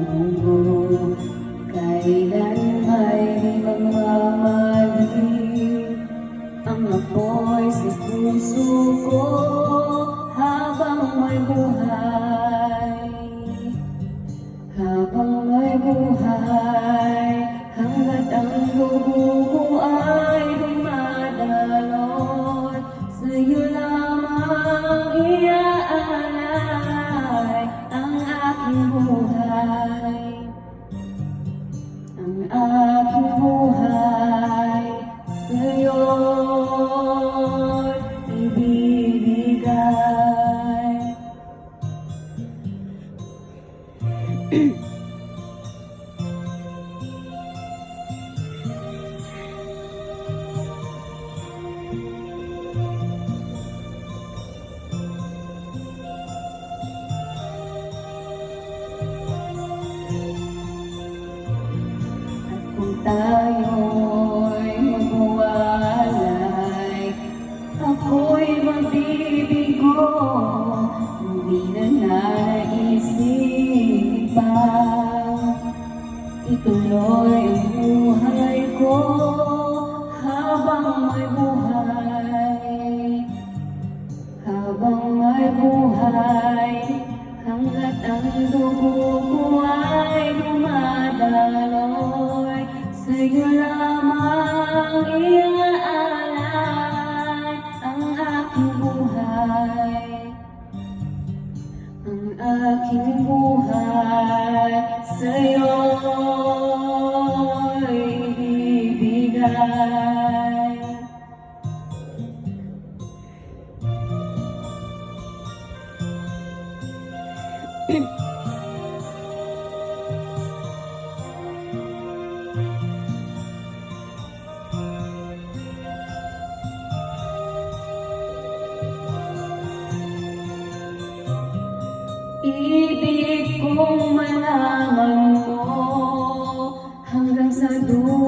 mundo, kailan may di magmamali ang apoy sa puso ko habang may buhay. Habang may buhay, hanggat ang dugo ko ay dumadaloy, sa'yo lamang iaalay ang aking buhay. Ang aking buhay sa'yo'y ibibigay. Kung tayo'y magwalay, ako'y magbibigo, hindi na naisip pa. Ituloy ang buhay ko habang may buhay. Habang may buhay, hanggat ang dugo ko ay dumadaloy, sa'yo lamang iaalay ang aking buhay. Ang aking buhay sa'yo'y ibibigay. Ibig kong malaman mo hanggang sa dulo